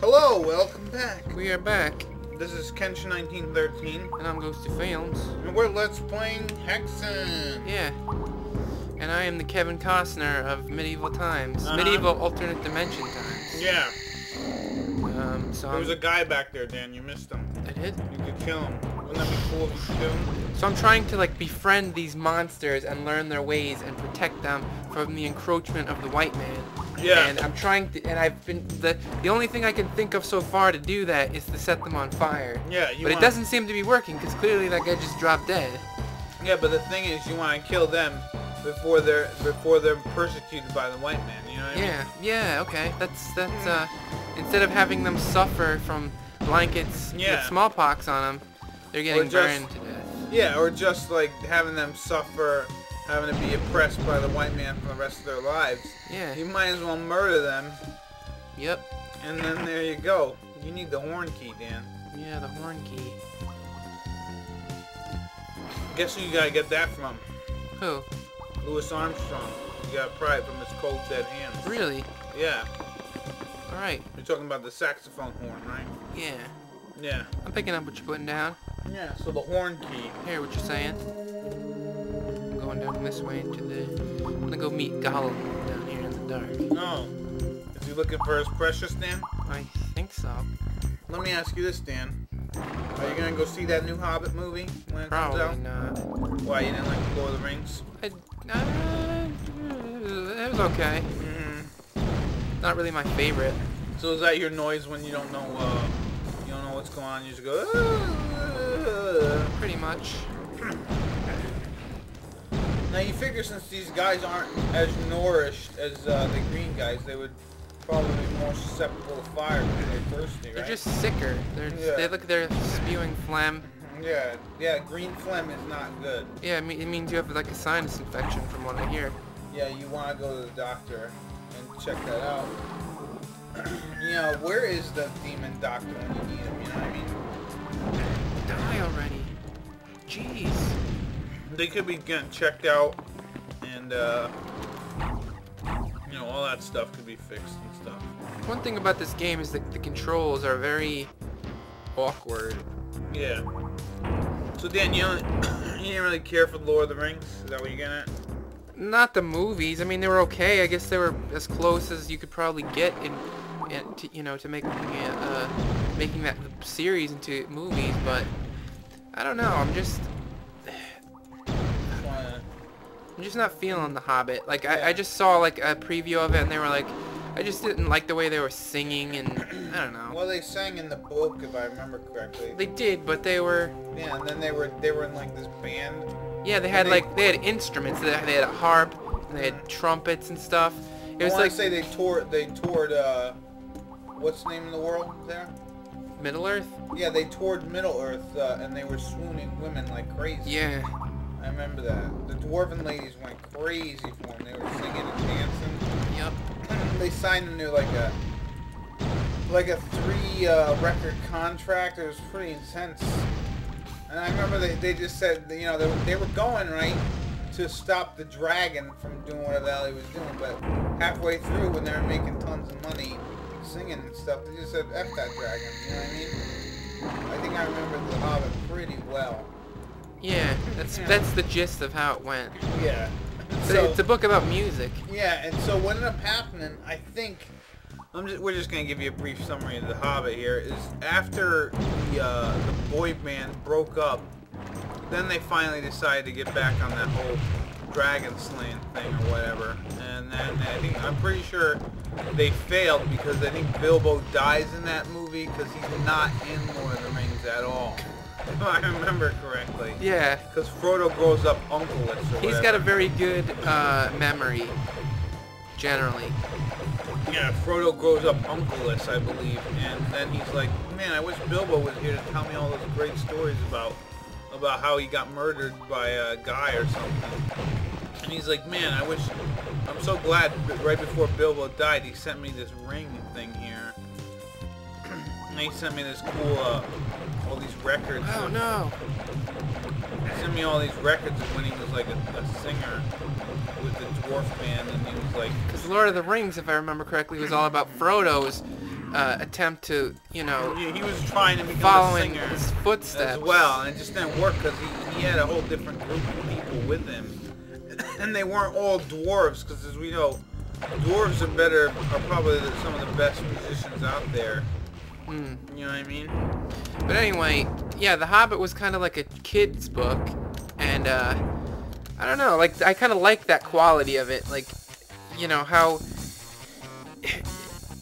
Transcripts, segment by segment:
Hello, welcome back. We are back, This is Kenshin 1913, and I'm Ghosty Films. and we're Let's Playing Hexen. Yeah. And I am the Kevin Costner of medieval times. Uh-huh. Medieval alternate dimension times. Yeah, So there was a guy back there, Dan. You missed him. I did? You could kill him. Wouldn't that be cool if you could do him? So I'm trying to, like, befriend these monsters and learn their ways and protect them from the encroachment of the white man. Yeah. And I'm trying to, and I've been, the only thing I can think of so far to do that is to set them on fire. Yeah, But it doesn't seem to be working, because clearly that guy just dropped dead. Yeah, but the thing is, you want to kill them before they're persecuted by the white man. You know what I mean? Yeah, okay. That's instead of having them suffer from blankets with smallpox on them, they're getting burned to death. Yeah, or just like having them suffer, having to be oppressed by the white man for the rest of their lives. Yeah. You might as well murder them, Yep. and then there you go. You need the horn key, Dan. Yeah, the horn key. Guess who you gotta get that from? Who? Louis Armstrong. You gotta pry it from his cold dead hands. Really? Yeah. Alright. You're talking about the saxophone horn, right? Yeah. Yeah. I'm picking up what you're putting down. Yeah, so the horn key. Hear what you're saying. I'm going down this way into the... I'm gonna go meet Gollum down here in the dark. No. Is he looking for his precious, Dan? I think so. Let me ask you this, Dan. Are you gonna go see that new Hobbit movie when it Probably comes out? not. Why, you didn't like Lord of the Rings? It was okay. Not really my favorite. So is that your noise when you don't know what's going on? You just go. Pretty much. Now you figure since these guys aren't as nourished as the green guys, they would probably be more susceptible to fire because they're thirsty, right? They're just sicker. They're spewing phlegm. Yeah. Green phlegm is not good. Yeah, it means you have like a sinus infection from what I hear. Yeah, you want to go to the doctor and check that out. You know, where is the demon doctor when you need him? You know what I mean? Die already. Jeez. They could be getting checked out, and you know, all that stuff could be fixed and stuff. One thing about this game is that the controls are very awkward. Yeah. So Dan, you didn't really care for Lord of the Rings? Is that what you're getting at? Not the movies. I mean, they were okay. I guess they were as close as you could probably get to making that series into movies. But I don't know. I'm just not feeling The Hobbit. Like I just saw like a preview of it, and they were like, I just didn't like the way they were singing, and I don't know. Well, they sang in the book, if I remember correctly. They did, but they were. Yeah, and then they were in like this band. Yeah, they had they had instruments. They had a harp, and they had trumpets and stuff. It was I like say they toured. What's the name of the world there? Middle Earth. Yeah, they toured Middle Earth, and they were swooning women like crazy. Yeah. I remember that. The dwarven ladies went crazy for them. They were singing and dancing. Yep. They signed them to like a 3 record contract. It was pretty intense. And I remember they just said, you know, they were going right to stop the dragon from doing whatever the hell he was doing, but halfway through when they were making tons of money singing and stuff, they just said, F that dragon, you know what I mean? I think I remember The Hobbit pretty well. Yeah, that's the gist of how it went. Yeah. So, it's a book about music. Yeah, and so what ended up happening, I think, we're just going to give you a brief summary of The Hobbit here, is after the boy band broke up, then they finally decided to get back on that whole dragon slaying thing or whatever. And then I'm pretty sure they failed because I think Bilbo dies in that movie because he's not in Lord of the Rings at all. If I remember correctly. Yeah. Because Frodo grows up uncle-less or whatever. He's got a very good memory, generally. Yeah, Frodo grows up uncle-less, I believe, and then he's like, man, I wish Bilbo was here to tell me all those great stories about how he got murdered by a guy or something. And he's like, man, I'm so glad right before Bilbo died, he sent me this ring thing here. And he sent me this cool, all these records. Oh, no. He sent me all these records of when he was like a singer with the dwarf band, and he was like... Because Lord of the Rings, if I remember correctly, was all about Frodo's attempt to, you know, He was trying to become a following singer his footsteps. as well, and it just didn't work because he had a whole different group of people with him, and they weren't all dwarves. Because as we know, dwarves are probably some of the best musicians out there. You know what I mean? But anyway, yeah, The Hobbit was kind of like a kid's book, and I don't know, like I kind of like that quality of it, like, you know, how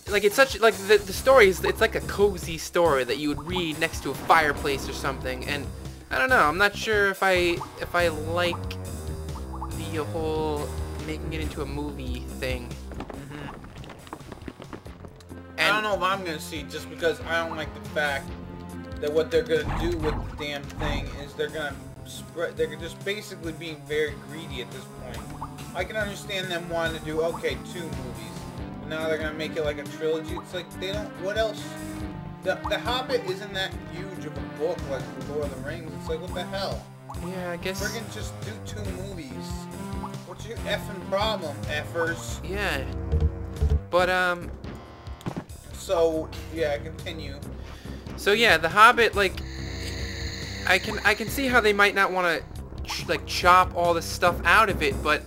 like it's such like the story is, it's like a cozy story that you would read next to a fireplace or something, and I don't know, I'm not sure if I like the whole making it into a movie thing. I don't know if I'm gonna see, just because I don't like the fact that what they're gonna do with the damn thing is they're gonna spread. They're just basically being very greedy at this point. I can understand them wanting to do 2 movies, but now they're gonna make it like a trilogy. It's like they don't. What else? The Hobbit isn't that huge of a book like The Lord of the Rings. It's like, what the hell? Yeah, I guess. Friggin' just do 2 movies. What's your effing problem, effers? Yeah, but So yeah, continue. So yeah, The Hobbit, like, I can see how they might not want to like chop all the stuff out of it, but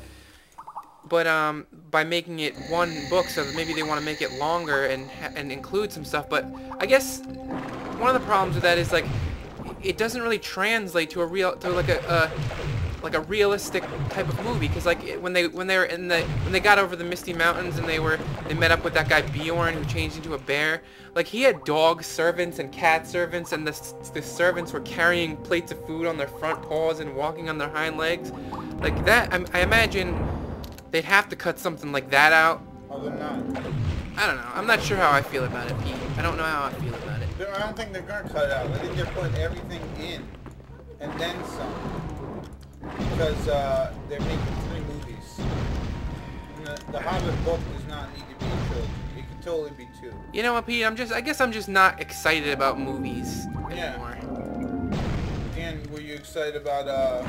by making it 1 book, so that maybe they want to make it longer and include some stuff. But I guess one of the problems with that is, like, it doesn't really translate to like a realistic type of movie, because like when they got over the Misty Mountains and they met up with that guy Bjorn who changed into a bear, like he had dog servants and cat servants, and the servants were carrying plates of food on their front paws and walking on their hind legs, like that. I imagine they'd have to cut something like that out. Oh, they're not. I don't know. I'm not sure how I feel about it, Pete. I don't know how I feel about it. I don't think they're gonna cut it out. I think they're putting everything in, and then some. Because they're making 3 movies. And the Hobbit book does not need to be a trilogy. It can totally be 2. You know what, Pete? I guess I'm just not excited about movies anymore. And were you excited about I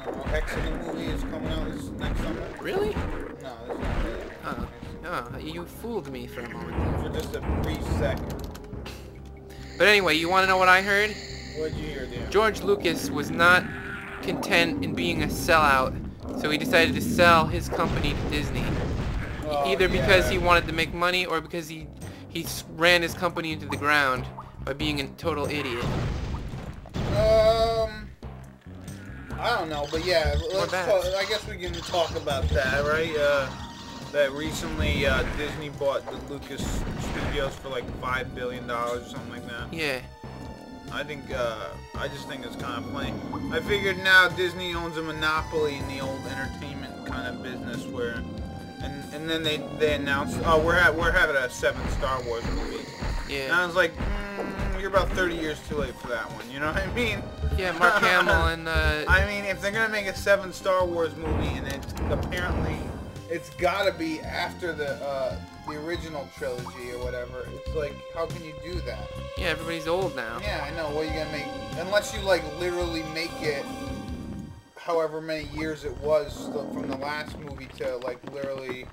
don't know, Hexen movie is coming out this next summer? Really? No, it's not really. Oh, you fooled me for a moment. For just a brief second. But anyway, you want to know what I heard? What did you hear, Dan? George Lucas was not content in being a sellout, so he decided to sell his company to Disney. Either because he wanted to make money, or because he ran his company into the ground by being a total idiot. I don't know, but yeah, let's talk, I guess we can talk about that, right? That recently Disney bought the Lucas Studios for like $5 billion or something like that. Yeah. I just think it's kind of funny. I figured now Disney owns a monopoly in the old entertainment kind of business where, and then they announced, oh, we're having a 7th Star Wars movie. Yeah. And I was like, you're about 30 years too late for that one. You know what I mean? Yeah, Mark Hamill and. I mean, if they're gonna make a 7th Star Wars movie, and it's gotta be after the original trilogy or whatever. It's like, how can you do that? Yeah, everybody's old now. Yeah, I know. What are you gonna make? Unless you like literally make it however many years it was from the last movie to like literally,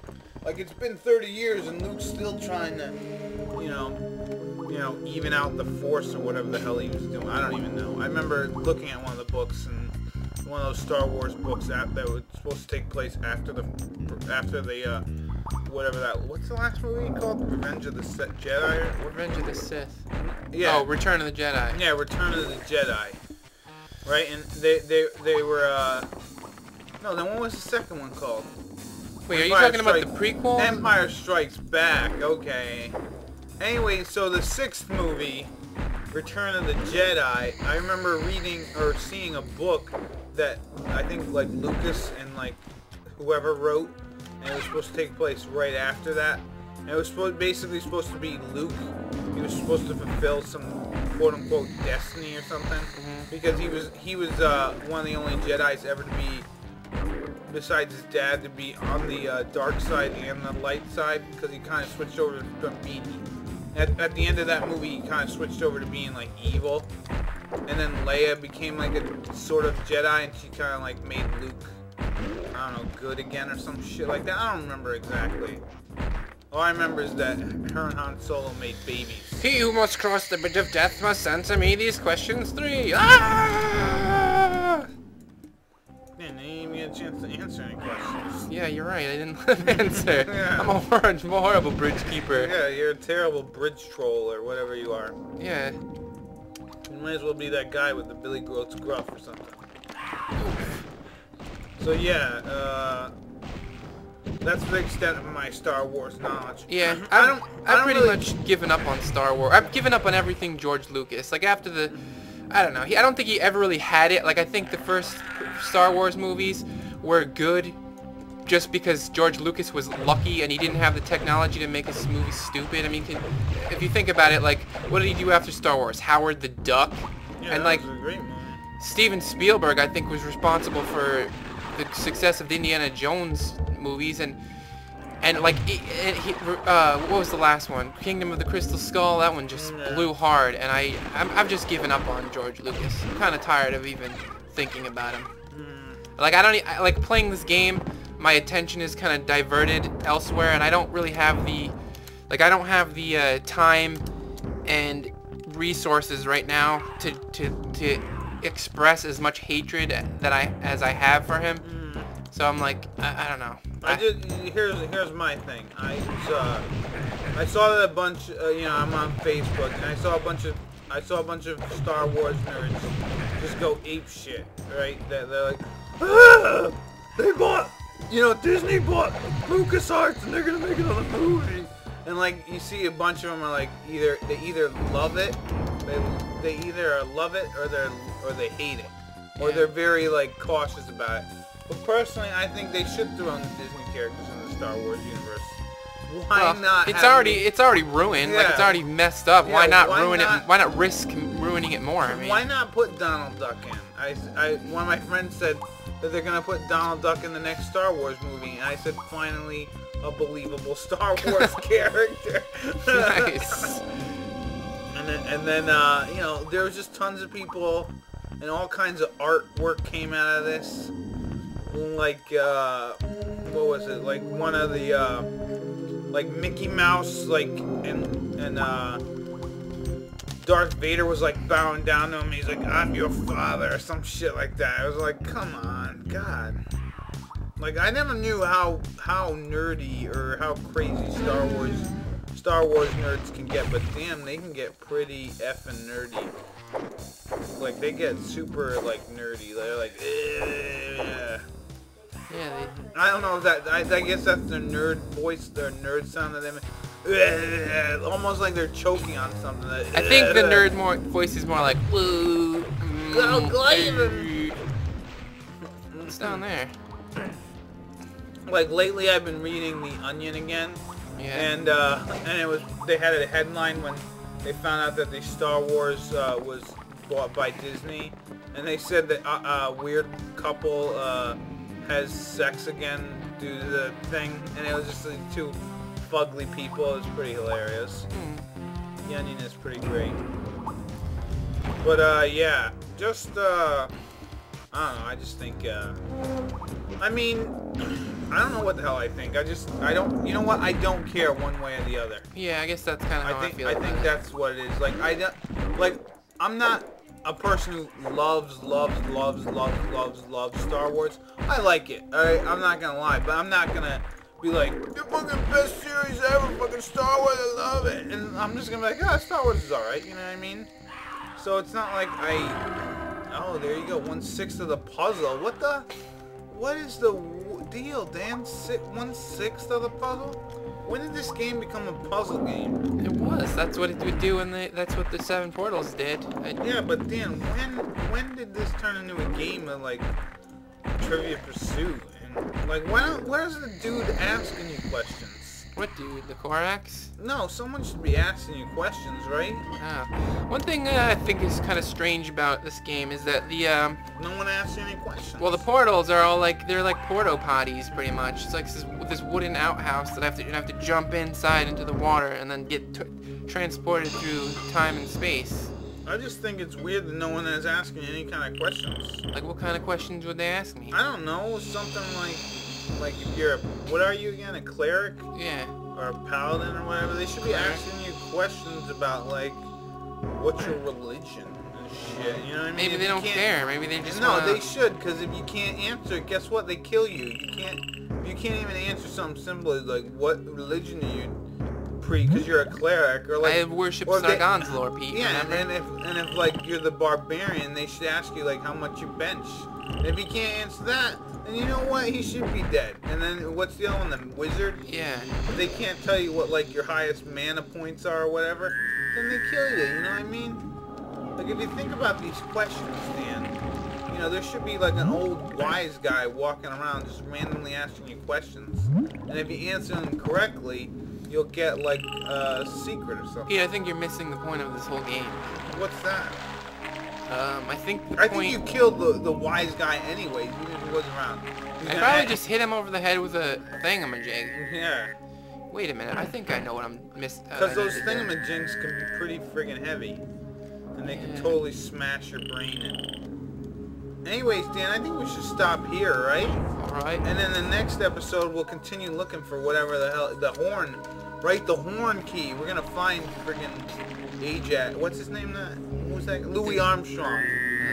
like it's been 30 years and Luke's still trying to, you know, even out the Force or whatever the hell he was doing. I don't even know. I remember looking at one of the books, and one of those Star Wars books that was supposed to take place after the whatever that, what's the last movie called? Revenge of the Jedi? Revenge of the Sith. Yeah. Oh, Return of the Jedi. Yeah, Return of the Jedi. Right, and they were no, then what was the second one called? Wait, are you talking about the prequel? Empire Strikes Back. Okay. Anyway, so the 6th movie, Return of the Jedi, I remember reading or seeing a book that I think like Lucas and like whoever wrote, and it was supposed to take place right after that. And it was basically supposed to be Luke. He was supposed to fulfill some quote-unquote destiny or something, because he was one of the only Jedis ever to be, besides his dad, to be on the dark side and the light side, because he kind of switched over to being, at the end of that movie, he kind of switched over to being like evil, and then Leia became like a sort of Jedi, and she kind of like made Luke, I don't know, good again or some shit like that. I don't remember exactly. All I remember is that her and Han Solo made babies. He who must cross the bridge of death must answer me these questions 3. Ah! Man, they didn't even get a chance to answer any questions. Yeah, you're right. I didn't let him answer. Yeah. I'm a horrible bridge keeper. Yeah, you're a terrible bridge troll or whatever you are. Yeah. You might as well be that guy with the Billy Groats gruff or something. So yeah, that's the extent of my Star Wars knowledge. Yeah, I've I've pretty much given up on Star Wars. I've given up on everything George Lucas. Like after the, I don't know. I don't think he ever really had it. Like I think the first Star Wars movies were good, just because George Lucas was lucky and he didn't have the technology to make his movies stupid. I mean, if you think about it, like what did he do after Star Wars? Howard the Duck, Yeah, and that like was a great movie. Steven Spielberg, I think, was responsible for the success of the Indiana Jones movies, and like what was the last one? Kingdom of the Crystal Skull. That one just blew hard, and I've just given up on George Lucas. I'm kind of tired of even thinking about him. Like I like playing this game. My attention is kind of diverted elsewhere, and I don't really have the time and resources right now to express as much hatred as I have for him. So I'm like, I don't know. Here's my thing. I saw that a bunch. I'm on Facebook, and I saw a bunch of Star Wars nerds just go ape shit. Right? They're like, they bought, Disney bought LucasArts, and they're gonna make another movie. And like you see a bunch of them are like they either love it, they either love it or they hate it, or they're very like cautious about it. But personally, I think they should throw in the Disney characters in the Star Wars universe. Why not? It's already ruined. Yeah. Like it's already messed up. Yeah, why not why ruin not- it? Why not risk ruining it more? I mean, Why not put Donald Duck in? One of my friends said that they're gonna put Donald Duck in the next Star Wars movie, and I said finally a believable Star Wars character. Nice. And then there was just tons of people, and all kinds of artwork came out of this. Like what was it? Like one of the like Mickey Mouse, like and Darth Vader was like bowing down to him. He's like, "I'm your father," or some shit like that. I was like, "Come on, God!" Like I never knew how nerdy or how crazy Star Wars nerds can get, but damn, they can get pretty effing nerdy. Like they get super like nerdy. They're like, yeah. Yeah. I don't know if that. I guess that's their nerd voice, their nerd sound that they make. Almost like they're choking on something. I think the nerd voice is more like, woo. What's down there? Like lately, I've been reading The Onion again. Yeah. And they had a headline when they found out that the Star Wars was bought by Disney, and they said that a weird couple has sex again due to the thing, and it was just like two fugly people. It was pretty hilarious. The Onion is pretty great. But yeah, just I don't know. I just think I mean, I don't know what the hell I think. I don't. You know what? I don't care one way or the other. Yeah, I guess that's kind of how I feel. I think that's what it is. Like I'm not a person who loves Star Wars. I like it. Alright, I'm not gonna lie, but I'm not gonna be like, the fucking best series ever, fucking Star Wars, I love it. And I'm just gonna be like, Star Wars is alright, you know what I mean? So it's not like oh, there you go, 1/6 of the puzzle. What is the deal, Dan? 1/6 of the puzzle? When did this game become a puzzle game? It was. That's what it would do, and that's what the 7 Portals did. Yeah, but Dan, when did this turn into a game of like Trivia Pursuit? And like, where's the dude asking you questions? What dude? The Korax? No, someone should be asking you questions, right? One thing I think is kind of strange about this game is that the no one asks you any questions. well, the portals are all like they're like porto potties pretty much. It's like this wooden outhouse that you have to jump inside into the water and then get transported through time and space. I just think it's weird that no one is asking you any kind of questions. Like what kind of questions would they ask me? I don't know, something like if you're what are you again, a cleric? Yeah. or a paladin or whatever, they should be asking you questions about, like, what's your religion and shit, you know what I mean? Maybe they don't care. Maybe they just No, wanna... they should, because if you can't answer it, guess what? They kill you. You can't even answer something simple as, like, what religion are you because you're a cleric, or like... I worship Sargon's lore, Pete, yeah, remember? and if, like, you're the barbarian, they should ask you, like, how much you bench. And if he can't answer that, then you know what? He should be dead. And then, what's the other one? The wizard? Yeah. If they can't tell you what, like, your highest mana points are or whatever, then they kill you, you know what I mean? Like, if you think about these questions, Dan, you know, there should be, like, an old wise guy walking around just randomly asking you questions. And if you answer them correctly, you'll get, like, a secret or something. Pete, I think you're missing the point of this whole game. What's that? I think I think you killed the wise guy anyways, even if he wasn't around. I probably just hit him over the head with a thingamajig. Yeah. Wait a minute, I think I know what I'm missing. Because those thingamajigs can be pretty friggin' heavy. And they can totally smash your brain in. Anyways, Dan, I think we should stop here, right? Alright. And then the next episode, we'll continue looking for whatever the hell, the horn, right? The horn key. We're gonna find friggin' Ajax. What's his name? What was that? Louis Armstrong.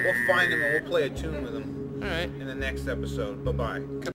We'll find him and we'll play a tune with him. Alright. In the next episode. Bye-bye.